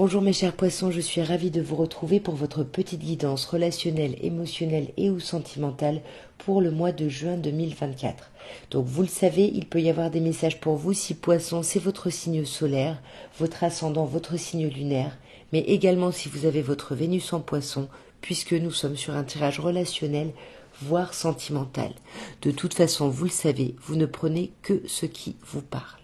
Bonjour mes chers poissons, je suis ravie de vous retrouver pour votre petite guidance relationnelle, émotionnelle et ou sentimentale pour le mois de juin 2024. Donc vous le savez, il peut y avoir des messages pour vous si poisson c'est votre signe solaire, votre ascendant, votre signe lunaire, mais également si vous avez votre Vénus en poisson, puisque nous sommes sur un tirage relationnel, voire sentimental. De toute façon, vous le savez, vous ne prenez que ce qui vous parle.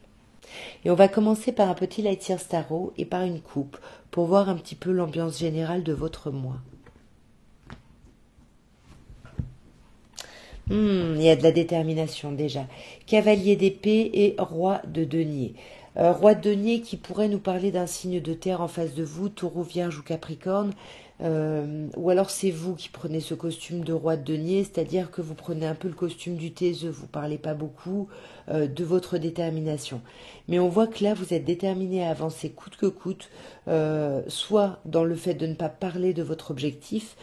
Et on va commencer par un petit Light Year Tarot et par une coupe pour voir un petit peu l'ambiance générale de votre mois. Il y a de la détermination déjà. Cavalier d'épée et roi de denier. Roi de denier qui pourrait nous parler d'un signe de terre en face de vous, taureau, vierge ou capricorne. Ou alors c'est vous qui prenez ce costume de roi de denier, c'est-à-dire que vous prenez un peu le costume du taiseux, vous parlez pas beaucoup de votre détermination. Mais on voit que là vous êtes déterminé à avancer coûte que coûte, soit dans le fait de ne pas parler de votre objectif,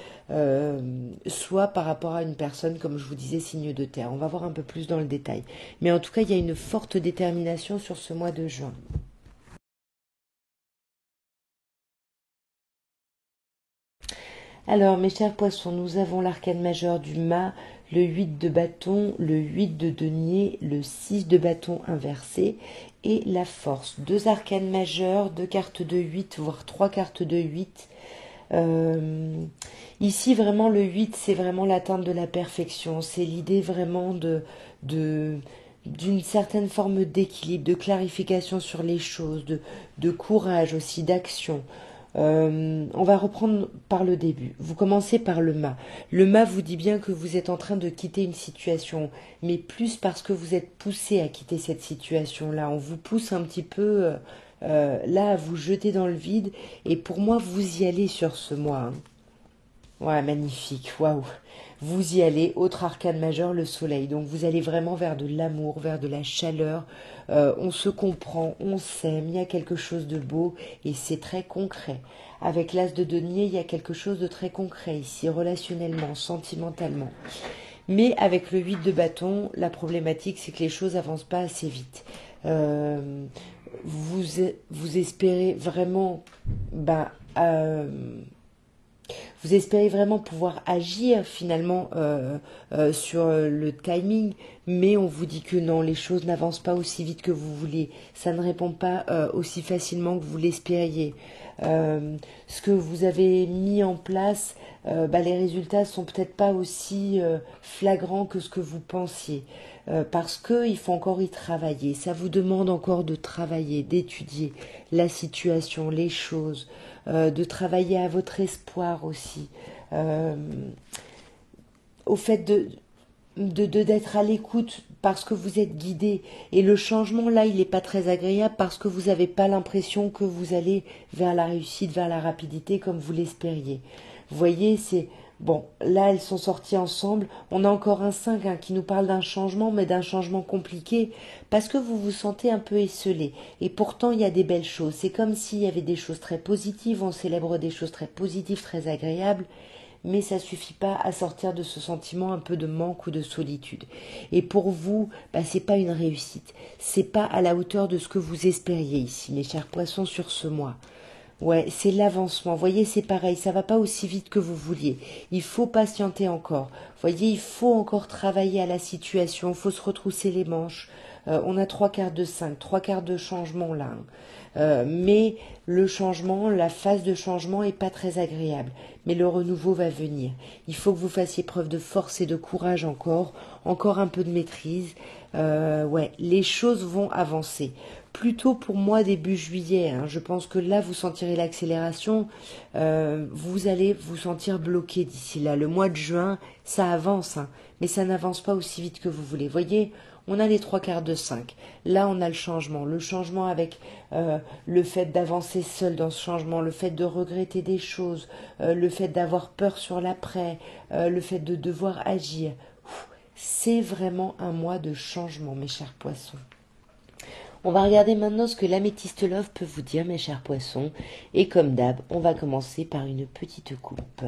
soit par rapport à une personne, comme je vous disais, signe de terre. On va voir un peu plus dans le détail. Mais en tout cas, il y a une forte détermination sur ce mois de juin. Alors, mes chers poissons, nous avons l'arcane majeur du mât, le 8 de bâton, le 8 de denier, le 6 de bâton inversé et la force. Deux arcanes majeurs, deux cartes de 8, voire trois cartes de 8. Ici, vraiment, le 8, c'est vraiment l'atteinte de la perfection. C'est l'idée vraiment d'une certaine forme d'équilibre, de clarification sur les choses, de courage aussi, d'action. On va reprendre par le début. Vous commencez par le mât. Le mât vous dit bien que vous êtes en train de quitter une situation, mais plus parce que vous êtes poussé à quitter cette situation-là. On vous pousse un petit peu là à vous jeter dans le vide. Et pour moi, vous y allez sur ce mois. Ouais, magnifique, waouh. Vous y allez, autre arcane majeur, le soleil. Donc vous allez vraiment vers de l'amour, vers de la chaleur. On se comprend, on s'aime, il y a quelque chose de beau et c'est très concret. Avec l'as de denier, il y a quelque chose de très concret ici, relationnellement, sentimentalement. Mais avec le 8 de bâton, la problématique, c'est que les choses avancent pas assez vite. Vous espérez vraiment... Ben, vous espérez vraiment pouvoir agir finalement sur le timing, mais on vous dit que non, les choses n'avancent pas aussi vite que vous voulez. Ça ne répond pas aussi facilement que vous l'espériez. Ce que vous avez mis en place, les résultats sont peut-être pas aussi flagrants que ce que vous pensiez. Parce qu'il faut encore y travailler. Ça vous demande encore de travailler, d'étudier la situation, les choses, de travailler à votre espoir aussi, au fait d'être à l'écoute parce que vous êtes guidé. Et le changement, là, il n'est pas très agréable parce que vous n'avez pas l'impression que vous allez vers la réussite, vers la rapidité comme vous l'espériez. Vous voyez, c'est... Bon, là, elles sont sorties ensemble. On a encore un 5 qui nous parle d'un changement, mais d'un changement compliqué, parce que vous vous sentez un peu esselé. Et pourtant, il y a des belles choses. C'est comme s'il y avait des choses très positives, on célèbre des choses très positives, très agréables, mais ça suffit pas à sortir de ce sentiment un peu de manque ou de solitude. Et pour vous, c'est pas une réussite. C'est pas à la hauteur de ce que vous espériez ici, mes chers poissons, sur ce mois. Ouais, c'est l'avancement. Vous voyez, c'est pareil, ça va pas aussi vite que vous vouliez. Il faut patienter encore. Vous voyez, il faut encore travailler à la situation, il faut se retrousser les manches. On a trois quarts de 5, trois quarts de changement là. Mais le changement, la phase de changement est pas très agréable. Mais le renouveau va venir. Il faut que vous fassiez preuve de force et de courage encore un peu de maîtrise. Ouais, les choses vont avancer. Plutôt pour moi début juillet. Je pense que là vous sentirez l'accélération. Vous allez vous sentir bloqué d'ici là. Le mois de juin, ça avance, mais ça n'avance pas aussi vite que vous voulez. Voyez, on a les trois quarts de 5. Là, on a le changement. Le changement avec le fait d'avancer seul dans ce changement, le fait de regretter des choses, le fait d'avoir peur sur l'après, le fait de devoir agir. C'est vraiment un mois de changement, mes chers poissons. On va regarder maintenant ce que l'améthyste love peut vous dire, mes chers poissons. Et comme d'hab, on va commencer par une petite coupe.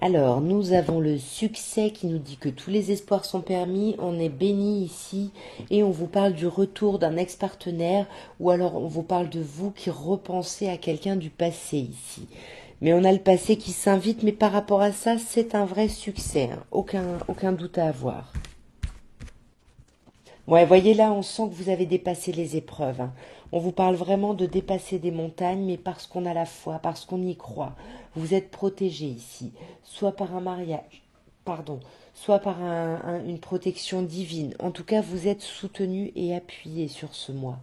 Alors, nous avons le succès qui nous dit que tous les espoirs sont permis, on est béni ici et on vous parle du retour d'un ex-partenaire ou alors on vous parle de vous qui repensez à quelqu'un du passé ici. Mais on a le passé qui s'invite, mais par rapport à ça, c'est un vrai succès, hein. Aucun doute à avoir. Ouais, voyez là, on sent que vous avez dépassé les épreuves, hein. On vous parle vraiment de dépasser des montagnes, mais parce qu'on a la foi, parce qu'on y croit. Vous êtes protégé ici, soit par un mariage, pardon, soit par une protection divine. En tout cas, vous êtes soutenu et appuyé sur ce mois.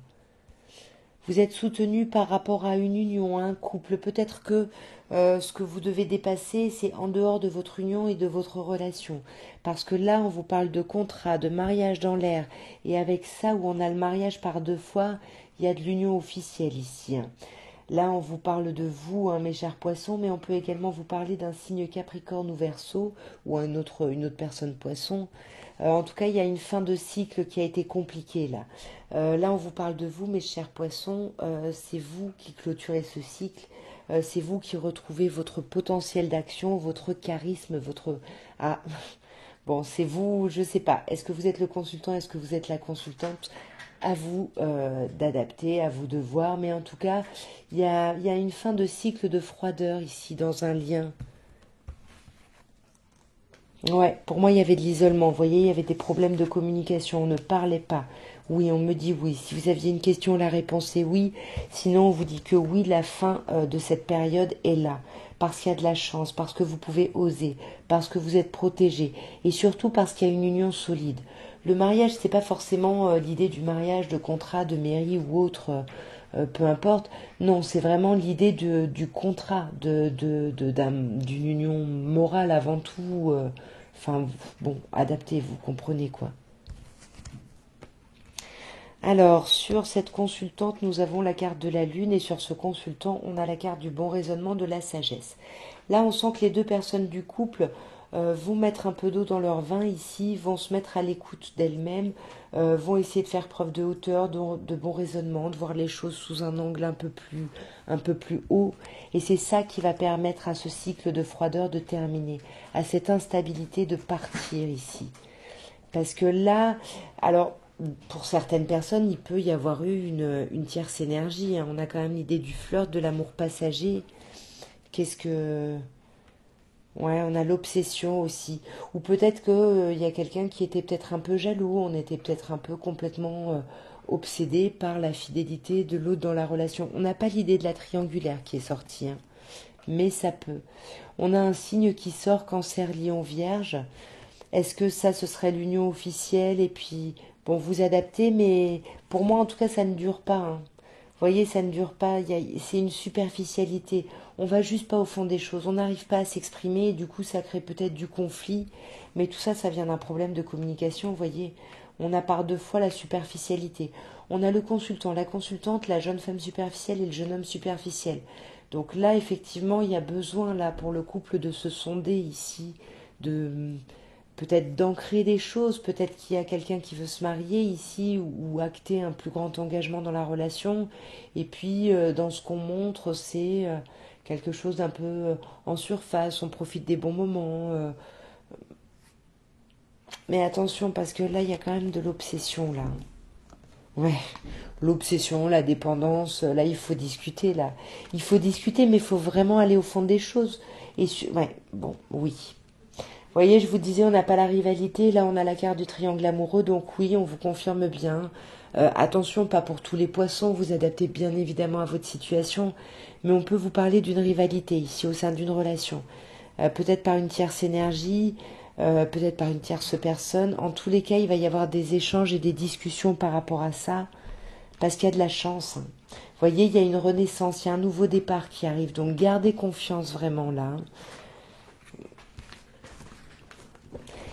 Vous êtes soutenu par rapport à une union, à un couple. Peut-être que ce que vous devez dépasser, c'est en dehors de votre union et de votre relation. Parce que là, on vous parle de contrat, de mariage dans l'air. Et avec ça, où on a le mariage par 2 fois, il y a de l'union officielle ici, hein. Là, on vous parle de vous, hein, mes chers poissons, mais on peut également vous parler d'un signe Capricorne ou Verseau, ou une autre personne poisson. En tout cas, il y a une fin de cycle qui a été compliquée là. Là, on vous parle de vous, mes chers poissons. C'est vous qui clôturez ce cycle. C'est vous qui retrouvez votre potentiel d'action, votre charisme, votre... Ah, bon, c'est vous, je sais pas. Est-ce que vous êtes le consultant? Est-ce que vous êtes la consultante? À vous d'adapter, à vous de voir. Mais en tout cas, il y a une fin de cycle de froideur ici, dans un lien. Ouais, pour moi, il y avait de l'isolement. Vous voyez, il y avait des problèmes de communication. On ne parlait pas. Oui, on me dit oui. Si vous aviez une question, la réponse est oui. Sinon, on vous dit que oui, la fin de cette période est là. Parce qu'il y a de la chance, parce que vous pouvez oser, parce que vous êtes protégé. Et surtout parce qu'il y a une union solide. Le mariage, c'est pas forcément l'idée du mariage, de contrat, de mairie ou autre. Peu importe. Non, c'est vraiment l'idée du contrat, d'une union morale avant tout. Enfin, bon, adapté, vous comprenez quoi. Alors, sur cette consultante, nous avons la carte de la lune et sur ce consultant, on a la carte du bon raisonnement de la sagesse. Là, on sent que les deux personnes du couple vont mettre un peu d'eau dans leur vin ici, vont se mettre à l'écoute d'elles-mêmes, vont essayer de faire preuve de hauteur, de bon raisonnement, de voir les choses sous un angle un peu plus haut. Et c'est ça qui va permettre à ce cycle de froideur de terminer, à cette instabilité de partir ici. Parce que là, alors, pour certaines personnes, il peut y avoir eu une tierce énergie, hein. On a quand même l'idée du flirt, de l'amour passager. Qu'est-ce que... Ouais, on a l'obsession aussi. Ou peut-être que y a quelqu'un qui était peut-être un peu jaloux, on était peut-être un peu complètement obsédé par la fidélité de l'autre dans la relation. On n'a pas l'idée de la triangulaire qui est sortie, hein, mais ça peut. On a un signe qui sort, Cancer, Lion, Vierge. Est-ce que ça, ce serait l'union officielle et puis, bon, vous adaptez, mais pour moi, en tout cas, ça ne dure pas, hein. Vous voyez, ça ne dure pas, c'est une superficialité. On va juste pas au fond des choses, on n'arrive pas à s'exprimer, et du coup, ça crée peut-être du conflit, mais tout ça, ça vient d'un problème de communication, vous voyez. On a par 2 fois la superficialité. On a le consultant, la consultante, la jeune femme superficielle et le jeune homme superficiel. Donc là, effectivement, il y a besoin, là, pour le couple, de se sonder ici, de peut-être d'ancrer des choses, peut-être qu'il y a quelqu'un qui veut se marier ici ou acter un plus grand engagement dans la relation. Et puis, dans ce qu'on montre, c'est quelque chose d'un peu en surface, on profite des bons moments. Mais attention, parce que là, il y a quand même de l'obsession, là. Ouais, l'obsession, la dépendance, là, il faut discuter, là. Il faut discuter, mais il faut vraiment aller au fond des choses. Ouais, bon, oui. Vous voyez, je vous disais, on n'a pas la rivalité. Là, on a la carte du triangle amoureux. Donc oui, on vous confirme bien. Attention, pas pour tous les poissons. Vous adaptez bien évidemment à votre situation. Mais on peut vous parler d'une rivalité ici au sein d'une relation. Peut-être par une tierce énergie, peut-être par une tierce personne. En tous les cas, il va y avoir des échanges et des discussions par rapport à ça. Parce qu'il y a de la chance, hein. Vous voyez, il y a une renaissance, il y a un nouveau départ qui arrive. Donc gardez confiance vraiment là, hein.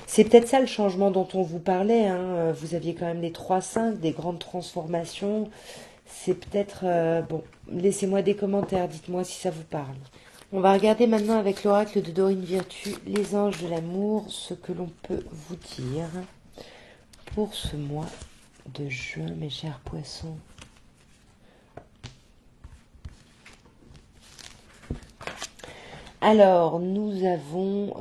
C'est peut-être ça le changement dont on vous parlait, hein. Vous aviez quand même les 3-5, des grandes transformations. C'est peut-être... bon, laissez-moi des commentaires, dites-moi si ça vous parle. On va regarder maintenant avec l'oracle de Dorine Virtue, les anges de l'amour, ce que l'on peut vous dire pour ce mois de juin, mes chers poissons. Alors, nous avons,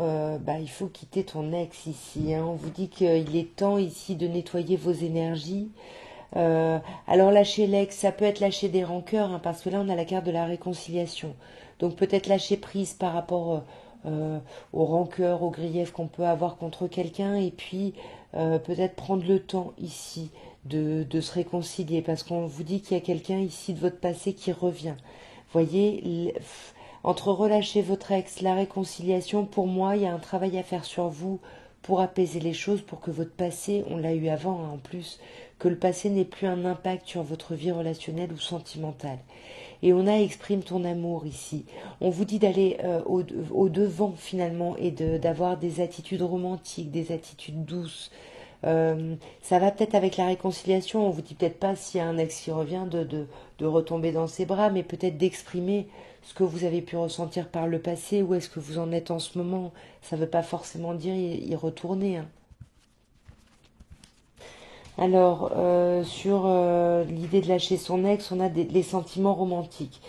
il faut quitter ton ex ici, hein. On vous dit qu'il est temps ici de nettoyer vos énergies. Alors lâcher l'ex, ça peut être lâcher des rancœurs, hein, parce que là on a la carte de la réconciliation. Donc peut-être lâcher prise par rapport aux rancœurs, aux griefs qu'on peut avoir contre quelqu'un, et puis peut-être prendre le temps ici de se réconcilier, parce qu'on vous dit qu'il y a quelqu'un ici de votre passé qui revient. Voyez, entre relâcher votre ex, la réconciliation, pour moi, il y a un travail à faire sur vous pour apaiser les choses, pour que votre passé, on l'a eu avant hein, en plus, que le passé n'ait plus un impact sur votre vie relationnelle ou sentimentale. Et on a exprime ton amour ici. On vous dit d'aller au devant finalement et d'avoir des attitudes romantiques, des attitudes douces. Ça va peut-être avec la réconciliation. On vous dit peut-être pas s'il y a un ex qui revient de retomber dans ses bras, mais peut-être d'exprimer ce que vous avez pu ressentir par le passé, où est-ce que vous en êtes en ce moment. Ça ne veut pas forcément dire y retourner, hein. Alors, sur l'idée de lâcher son ex, on a les sentiments romantiques.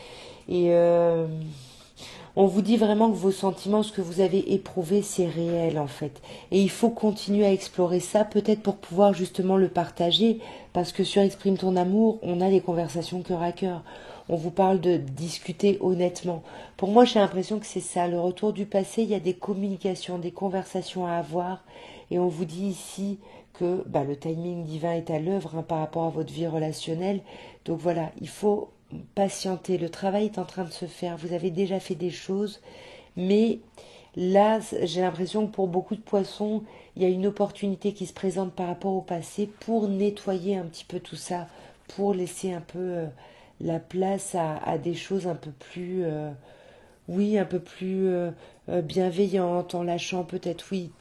Et on vous dit vraiment que vos sentiments, ce que vous avez éprouvé, c'est réel en fait. Et il faut continuer à explorer ça, peut-être pour pouvoir justement le partager, parce que sur Exprime ton amour, on a des conversations cœur à cœur. On vous parle de discuter honnêtement. Pour moi, j'ai l'impression que c'est ça, le retour du passé, il y a des communications, des conversations à avoir. Et on vous dit ici que le timing divin est à l'œuvre hein, par rapport à votre vie relationnelle. Donc voilà, il faut patienter. Le travail est en train de se faire. Vous avez déjà fait des choses, mais là, j'ai l'impression que pour beaucoup de poissons, il y a une opportunité qui se présente par rapport au passé pour nettoyer un petit peu tout ça, pour laisser un peu la place à des choses un peu plus, oui, un peu plus bienveillantes, en lâchant peut-être, oui,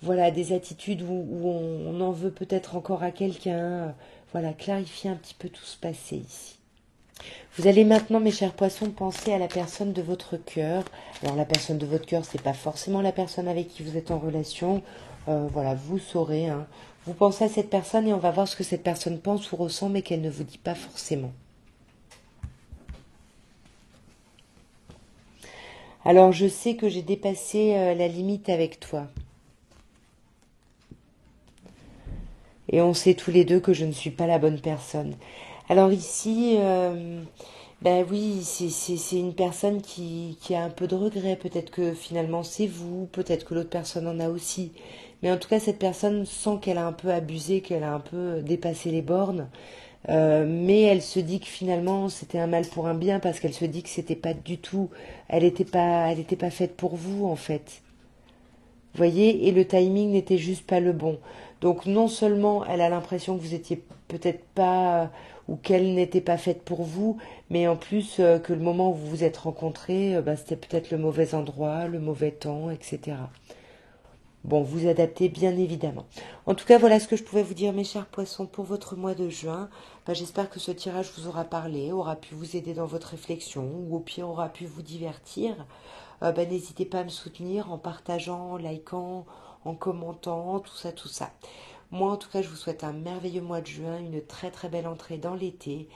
voilà, des attitudes où on en veut peut-être encore à quelqu'un. Voilà, clarifier un petit peu tout ce passé ici. Vous allez maintenant, mes chers poissons, penser à la personne de votre cœur. Alors la personne de votre cœur, c'est pas forcément la personne avec qui vous êtes en relation. Voilà, vous saurez, hein. Vous pensez à cette personne et on va voir ce que cette personne pense ou ressent, mais qu'elle ne vous dit pas forcément. Alors je sais que j'ai dépassé la limite avec toi. Et on sait tous les deux que je ne suis pas la bonne personne. Alors ici, ben oui, c'est une personne qui a un peu de regret. Peut-être que finalement c'est vous, peut-être que l'autre personne en a aussi. Mais en tout cas, cette personne sent qu'elle a un peu abusé, qu'elle a un peu dépassé les bornes. Mais elle se dit que finalement c'était un mal pour un bien parce qu'elle se dit que c'était pas du tout, elle était pas faite pour vous en fait. Voyez, et le timing n'était juste pas le bon. Donc non seulement elle a l'impression que vous étiez peut-être pas ou qu'elle n'était pas faite pour vous, mais en plus que le moment où vous vous êtes rencontrés, c'était peut-être le mauvais endroit, le mauvais temps, etc. Bon, vous adaptez bien évidemment. En tout cas, voilà ce que je pouvais vous dire, mes chers poissons, pour votre mois de juin. J'espère que ce tirage vous aura parlé, aura pu vous aider dans votre réflexion, ou au pire aura pu vous divertir. N'hésitez pas à me soutenir en partageant, en likant, en commentant, tout ça, tout ça. Moi, en tout cas, je vous souhaite un merveilleux mois de juin, une très très belle entrée dans l'été,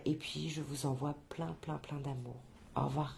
et puis je vous envoie plein, plein, plein d'amour. Au revoir.